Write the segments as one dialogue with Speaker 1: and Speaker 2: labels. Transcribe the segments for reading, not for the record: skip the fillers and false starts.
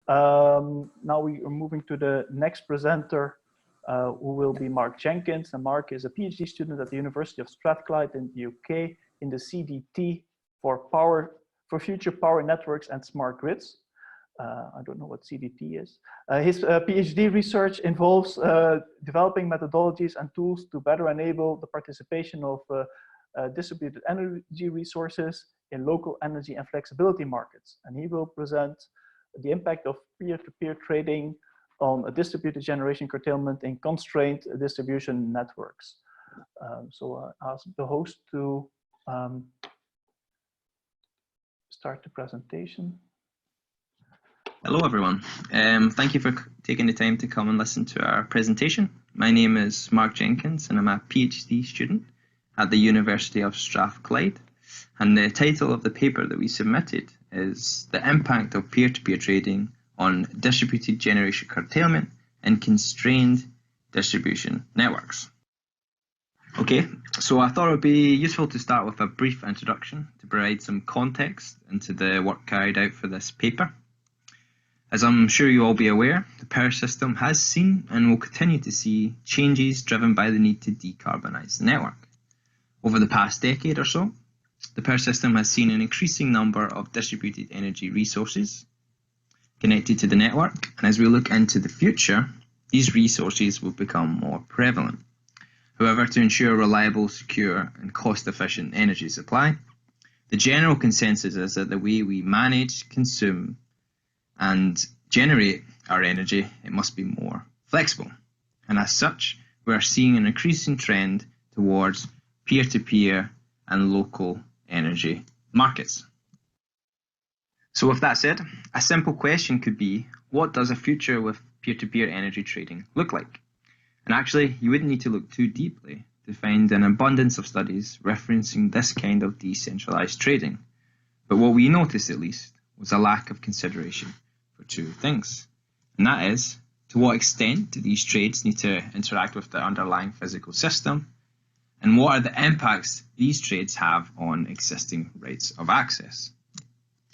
Speaker 1: Now we are moving to the next presenter, who will be Mark Jenkins. And Mark is a PhD student at the University of Strathclyde in the UK in the CDT for future power networks and smart grids. I don't know what CDT is. His PhD research involves developing methodologies and tools to better enable the participation of distributed energy resources in local energy and flexibility markets. And he will present the impact of peer-to-peer trading on a distributed generation curtailment in constrained distribution networks. So I ask the host to start the presentation.
Speaker 2: Hello everyone, thank you for taking the time to come and listen to our presentation. My name is Mark Jenkins and I'm a PhD student at the University of Strathclyde, and the title of the paper that we submitted is The Impact of Peer-to-Peer Trading on Distributed Generation Curtailment in Constrained Distribution Networks. Okay, so I thought it would be useful to start with a brief introduction to provide some context into the work carried out for this paper. As I'm sure you all be aware, the power system has seen and will continue to see changes driven by the need to decarbonise the network. Over the past decade or so, the power system has seen an increasing number of distributed energy resources connected to the network, and as we look into the future, these resources will become more prevalent. However, to ensure reliable, secure and cost-efficient energy supply, the general consensus is that the way we manage, consume and generate our energy, it must be more flexible. And as such, we are seeing an increasing trend towards peer-to-peer and local energy markets. So with that said, a simple question could be, what does a future with peer-to-peer energy trading look like? And actually, you wouldn't need to look too deeply to find an abundance of studies referencing this kind of decentralized trading. But what we noticed, at least, was a lack of consideration for two things. And that is, to what extent do these trades need to interact with the underlying physical system? And what are the impacts these trades have on existing rights of access?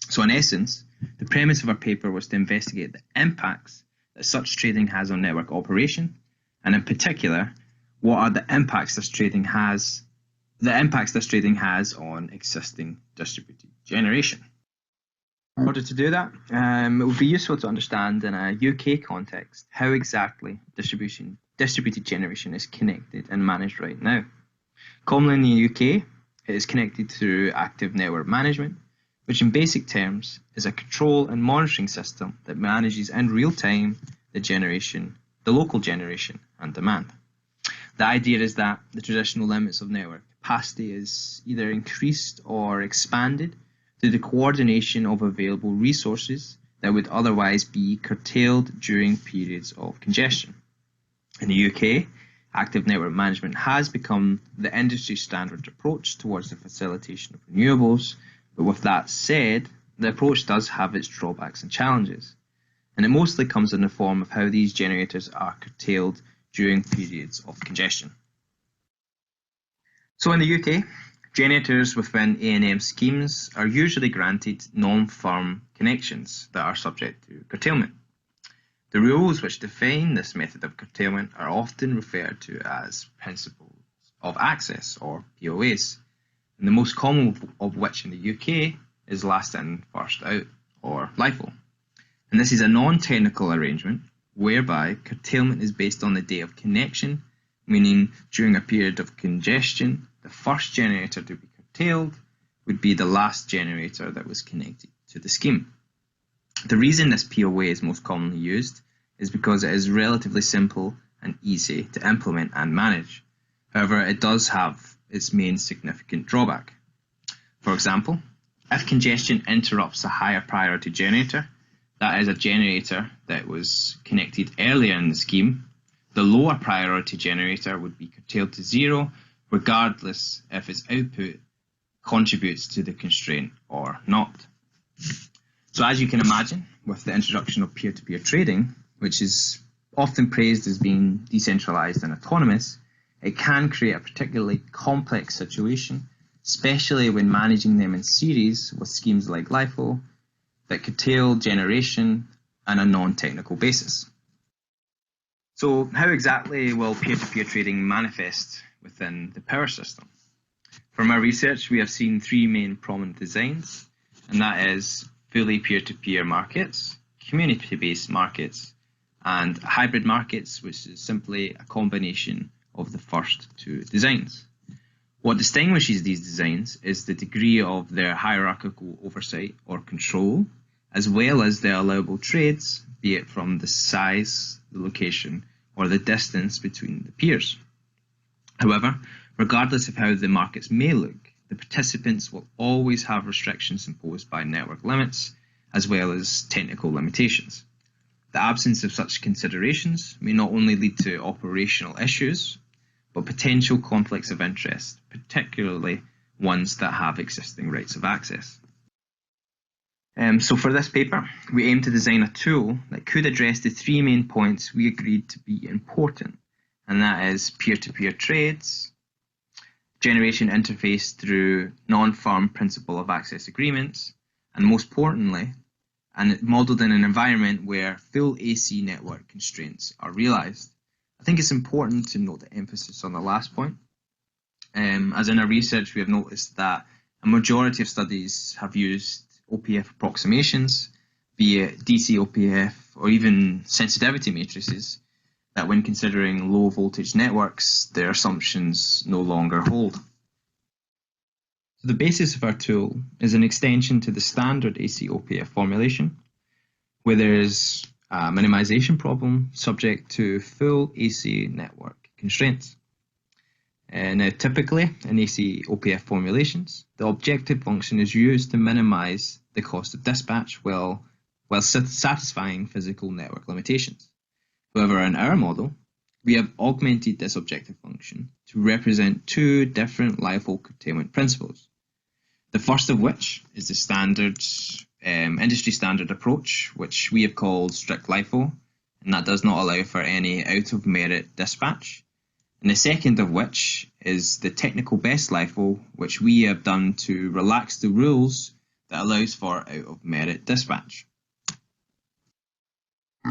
Speaker 2: So in essence, the premise of our paper was to investigate the impacts that such trading has on network operation, and in particular, what are the impacts this trading has on existing distributed generation. In order to do that, it would be useful to understand in a UK context how exactly distributed generation is connected and managed right now. Commonly in the UK, it is connected through active network management, which in basic terms is a control and monitoring system that manages in real time the local generation and demand. The idea is that the traditional limits of network capacity is either increased or expanded through the coordination of available resources that would otherwise be curtailed during periods of congestion. In the UK, active network management has become the industry standard approach towards the facilitation of renewables, but with that said, the approach does have its drawbacks and challenges, and it mostly comes in the form of how these generators are curtailed during periods of congestion. So in the UK, generators within A&M schemes are usually granted non-firm connections that are subject to curtailment. The rules which define this method of curtailment are often referred to as principles of access, or POAs, and the most common of which in the UK is last in, first out, or LIFO. And this is a non-technical arrangement whereby curtailment is based on the date of connection, meaning during a period of congestion, the first generator to be curtailed would be the last generator that was connected to the scheme. The reason this POA is most commonly used is because it is relatively simple and easy to implement and manage. However, it does have its main significant drawback. For example, if congestion interrupts a higher priority generator, that is a generator that was connected earlier in the scheme, the lower priority generator would be curtailed to zero, regardless if its output contributes to the constraint or not. So as you can imagine, with the introduction of peer-to-peer trading, which is often praised as being decentralized and autonomous, it can create a particularly complex situation, especially when managing them in series with schemes like LIFO that curtail generation and a non-technical basis. So how exactly will peer-to-peer trading manifest within the power system? From our research, we have seen three main prominent designs, and that is fully peer-to-peer markets, community-based markets, and hybrid markets, which is simply a combination of the first two designs. What distinguishes these designs is the degree of their hierarchical oversight or control, as well as the allowable trades, be it from the size, the location, or the distance between the peers. However, regardless of how the markets may look, the participants will always have restrictions imposed by network limits, as well as technical limitations. The absence of such considerations may not only lead to operational issues, but potential conflicts of interest, particularly ones that have existing rights of access. So for this paper, we aim to design a tool that could address the three main points we agreed to be important, and that is peer-to-peer trades, generation interface through non-firm principle of access agreements, and most importantly, and modelled in an environment where full AC network constraints are realised. I think it's important to note the emphasis on the last point. As in our research, we have noticed that a majority of studies have used OPF approximations, be it DC OPF or even sensitivity matrices, that when considering low voltage networks, their assumptions no longer hold. So the basis of our tool is an extension to the standard AC OPF formulation, where there is a minimization problem subject to full AC network constraints. Now, typically in AC OPF formulations, the objective function is used to minimize the cost of dispatch while satisfying physical network limitations. However, in our model, we have augmented this objective function to represent two different LIFO curtailment principles. The first of which is the standard industry standard approach, which we have called strict LIFO, and that does not allow for any out-of-merit dispatch. And the second of which is the technical best LIFO, which we have done to relax the rules that allows for out-of-merit dispatch.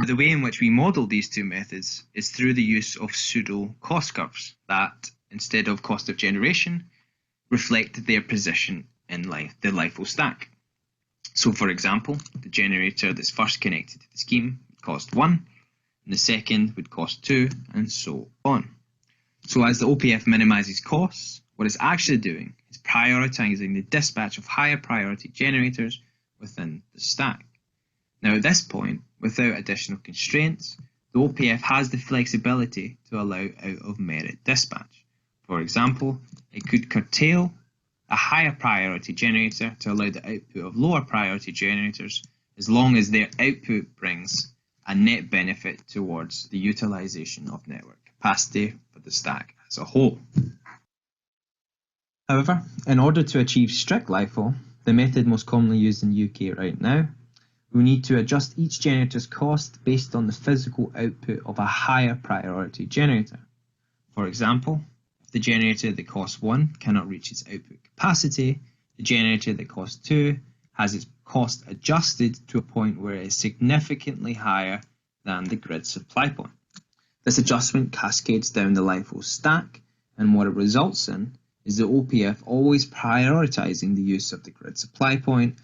Speaker 2: The way in which we model these two methods is through the use of pseudo cost curves that, instead of cost of generation, reflect their position in the LIFO stack. So for example, the generator that's first connected to the scheme would cost 1, and the second would cost 2, and so on. So as the OPF minimizes costs, what it's actually doing is prioritizing the dispatch of higher priority generators within the stack. Now at this point, without additional constraints, the OPF has the flexibility to allow out-of-merit dispatch. For example, it could curtail a higher priority generator to allow the output of lower priority generators as long as their output brings a net benefit towards the utilization of network capacity for the stack as a whole. However, in order to achieve strict LIFO, the method most commonly used in the UK right now, we need to adjust each generator's cost based on the physical output of a higher priority generator. For example, if the generator that costs 1 cannot reach its output capacity, the generator that costs 2 has its cost adjusted to a point where it is significantly higher than the grid supply point. This adjustment cascades down the LIFO stack, and what it results in is the OPF always prioritizing the use of the grid supply point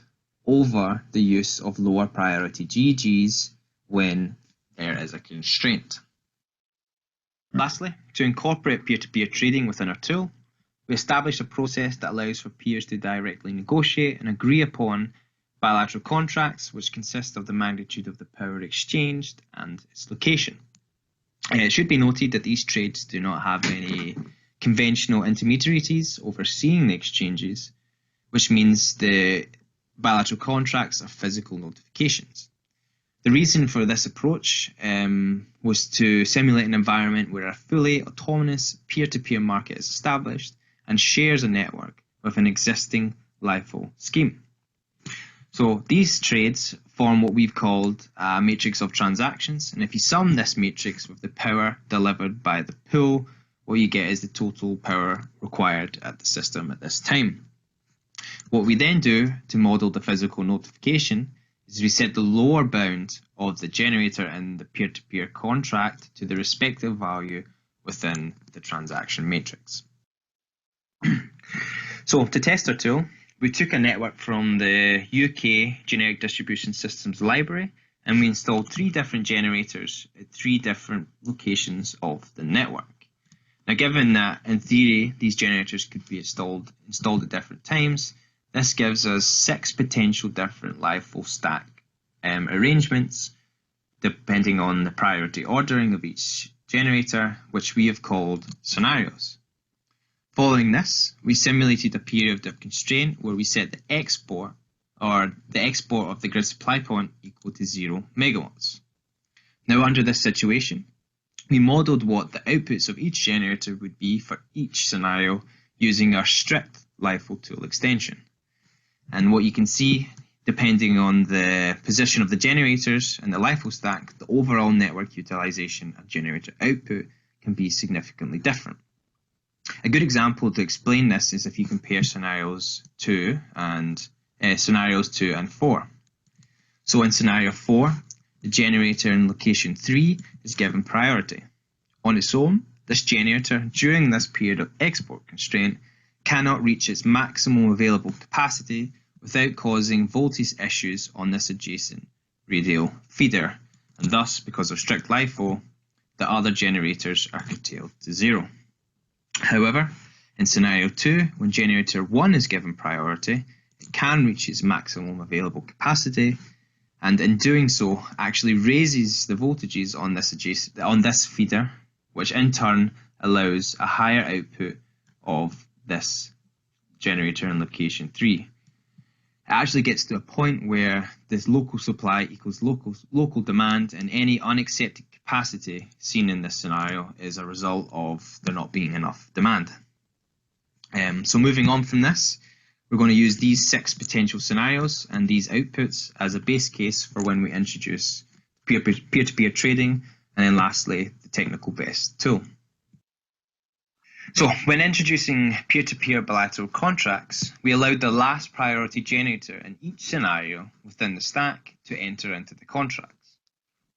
Speaker 2: over the use of lower priority GGs when there is a constraint. Lastly, to incorporate peer-to-peer trading within our tool, we established a process that allows for peers to directly negotiate and agree upon bilateral contracts which consist of the magnitude of the power exchanged and its location. It should be noted that these trades do not have any conventional intermediaries overseeing the exchanges, which means the bilateral contracts are physical notifications. The reason for this approach was to simulate an environment where a fully autonomous peer-to-peer market is established and shares a network with an existing LIFO scheme. So these trades form what we've called a matrix of transactions, and if you sum this matrix with the power delivered by the pool, what you get is the total power required at the system at this time. What we then do to model the physical notification is we set the lower bound of the generator and the peer-to-peer contract to the respective value within the transaction matrix. So to test our tool, we took a network from the UK Generic Distribution Systems library and we installed 3 different generators at 3 different locations of the network. Now, given that in theory these generators could be installed at different times, this gives us 6 potential different LIFO stack arrangements depending on the priority ordering of each generator, which we have called scenarios. Following this, we simulated a period of constraint where we set the export of the grid supply point equal to 0 megawatts. Now, under this situation, we modelled what the outputs of each generator would be for each scenario using our strict LIFO tool extension. And what you can see, depending on the position of the generators and the LIFO stack, the overall network utilization and generator output can be significantly different. A good example to explain this is if you compare scenarios 2 and 4. So in scenario 4, the generator in location 3 is given priority. On its own, this generator, during this period of export constraint, cannot reach its maximum available capacity without causing voltage issues on this adjacent radial feeder, and thus, because of strict LIFO, the other generators are curtailed to 0. However, in scenario 2, when generator 1 is given priority, it can reach its maximum available capacity, and in doing so, actually raises the voltages on this feeder, which in turn allows a higher output of this generator in location 3. It actually gets to a point where this local supply equals local demand, and any unaccepted capacity seen in this scenario is a result of there not being enough demand. So moving on from this, we're going to use these 6 potential scenarios and these outputs as a base case for when we introduce peer-to-peer trading, and then lastly, the technical best tool. So when introducing peer-to-peer bilateral contracts, we allowed the last priority generator in each scenario within the stack to enter into the contracts.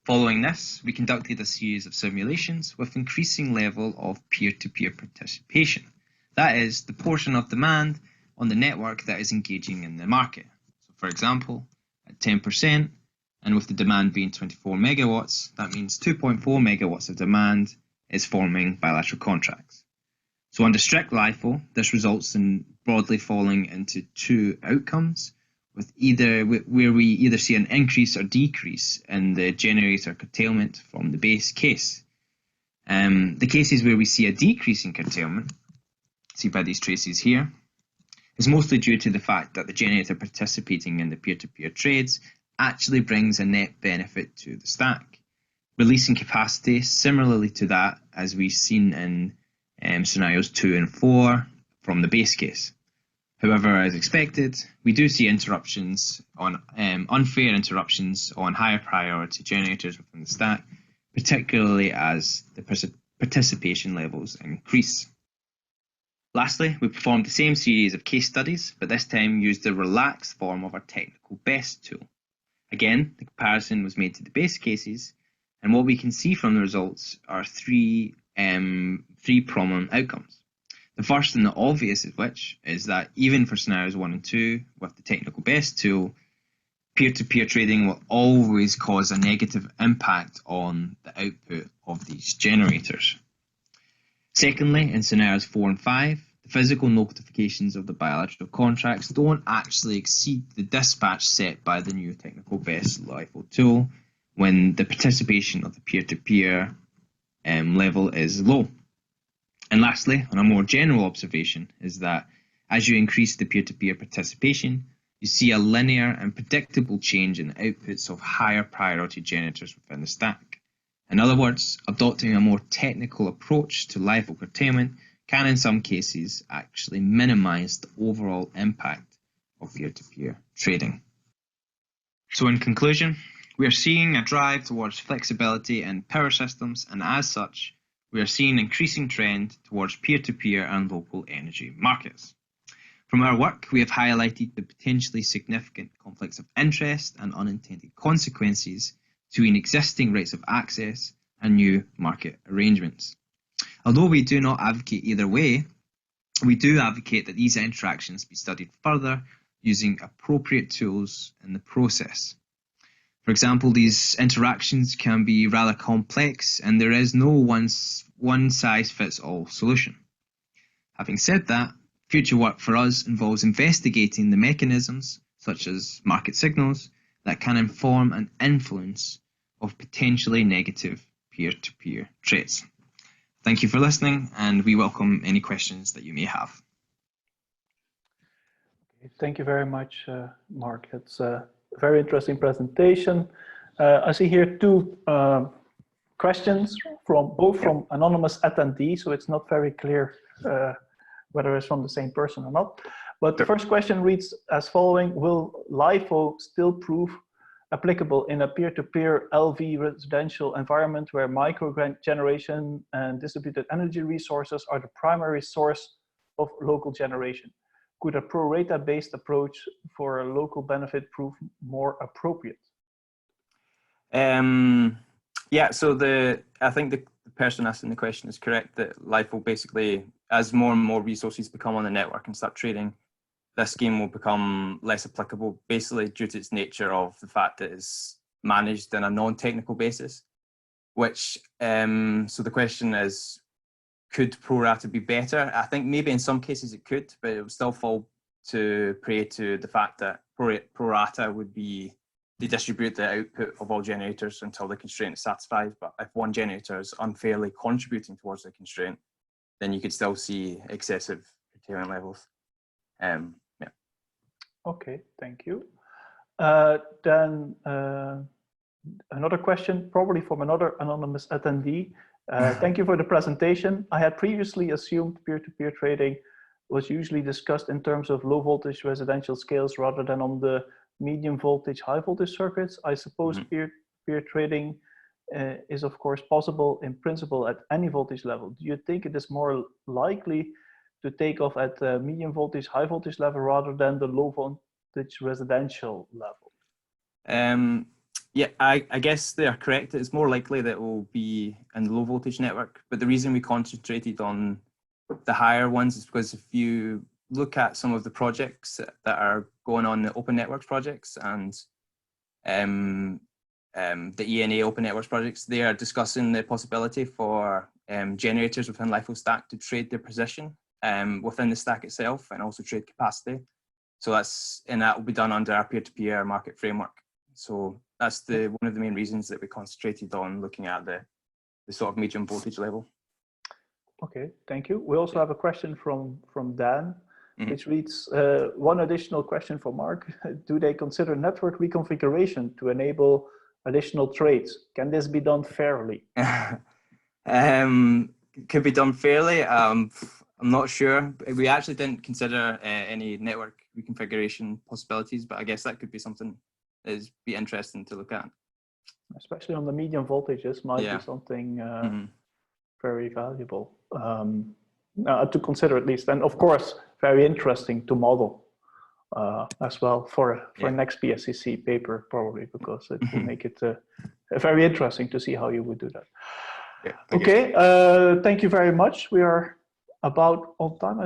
Speaker 2: Following this, we conducted a series of simulations with increasing level of peer-to-peer participation. That is, the portion of demand on the network that is engaging in the market. So for example, at 10%, and with the demand being 24 megawatts, that means 2.4 megawatts of demand is forming bilateral contracts. So under strict LIFO, this results in broadly falling into 2 outcomes, where we either see an increase or decrease in the generator curtailment from the base case. The cases where we see a decrease in curtailment, see by these traces here, is mostly due to the fact that the generator participating in the peer-to-peer trades actually brings a net benefit to the stack, releasing capacity similarly to that as we've seen in scenarios 2 and 4 from the base case. However, as expected, we do see interruptions on unfair interruptions on higher priority generators within the stack, particularly as the participation levels increase. Lastly, we performed the same series of case studies, but this time used the relaxed form of our technical best tool. Again, the comparison was made to the base cases, and what we can see from the results are three prominent outcomes. The first and the obvious of which is that even for scenarios 1 and 2, with the technical best tool, peer-to-peer trading will always cause a negative impact on the output of these generators. Secondly, in scenarios 4 and 5, the physical notifications of the bilateral contracts don't actually exceed the dispatch set by the new technical best LIFO tool when the participation of the peer-to-peer level is low. And lastly, on a more general observation, is that as you increase the peer-to-peer participation, you see a linear and predictable change in the outputs of higher priority generators within the stack. In other words, adopting a more technical approach to LIFO curtailment can in some cases actually minimize the overall impact of peer-to-peer trading. So in conclusion, we are seeing a drive towards flexibility in power systems, and as such, we are seeing an increasing trend towards peer-to-peer and local energy markets. From our work, we have highlighted the potentially significant conflicts of interest and unintended consequences between existing rights of access and new market arrangements. Although we do not advocate either way, we do advocate that these interactions be studied further using appropriate tools in the process. For example, these interactions can be rather complex and there is no one-size-fits-all solution. Having said that, future work for us involves investigating the mechanisms, such as market signals, that can inform and influence of potentially negative peer-to-peer trades. Thank you for listening, and we welcome any questions that you may have.
Speaker 1: Thank you very much, Mark. It's a very interesting presentation. I see here two questions both from anonymous attendees, so it's not very clear whether it's from the same person or not. But the first question reads as following: will LIFO still prove applicable in a peer-to-peer LV residential environment where micro-generation and distributed energy resources are the primary source of local generation? Could a pro-rata based approach for a local benefit prove more appropriate?
Speaker 3: Yeah, so I think the person asking the question is correct that LIFO basically, as more and more resources become on the network and start trading, this scheme will become less applicable, basically due to its nature of the fact that it's managed on a non-technical basis, which, so the question is, could pro-rata be better? I think maybe in some cases it could, but it would still fall prey to the fact that pro-rata would be, they distribute the output of all generators until the constraint is satisfied. But if one generator is unfairly contributing towards the constraint, then you could still see excessive curtailment levels. Yeah.
Speaker 1: Okay, thank you. Then another question, probably from another anonymous attendee. Thank you for the presentation. I had previously assumed peer-to-peer trading was usually discussed in terms of low voltage residential scales rather than on the medium voltage, high voltage circuits. I suppose peer-to-peer trading is of course possible in principle at any voltage level. Do you think it is more likely to take off at the medium voltage, high voltage level rather than the low voltage residential level?
Speaker 3: Yeah, I guess they are correct. It's more likely that it will be in the low voltage network. But the reason we concentrated on the higher ones is because if you look at some of the projects that are going on, the open networks projects and the ENA open networks projects, they are discussing the possibility for generators within LIFO stack to trade their position within the stack itself and also trade capacity. So that will be done under our peer-to-peer market framework. So that's one of the main reasons that we concentrated on looking at the sort of medium voltage level.
Speaker 1: Okay, thank you. We also have a question from Dan, which reads, one additional question for Mark. Do they consider network reconfiguration to enable additional trades? Can this be done fairly?
Speaker 3: Could be done fairly. I'm not sure. We actually didn't consider any network reconfiguration possibilities, but I guess that could be something that would be interesting to look at. Especially
Speaker 1: on the medium voltages might be something very valuable to consider at least. And of course, very interesting to model as well for next PSCC paper probably, because it will make it very interesting to see how you would do that. Yeah, okay, thank you very much. We are about on time.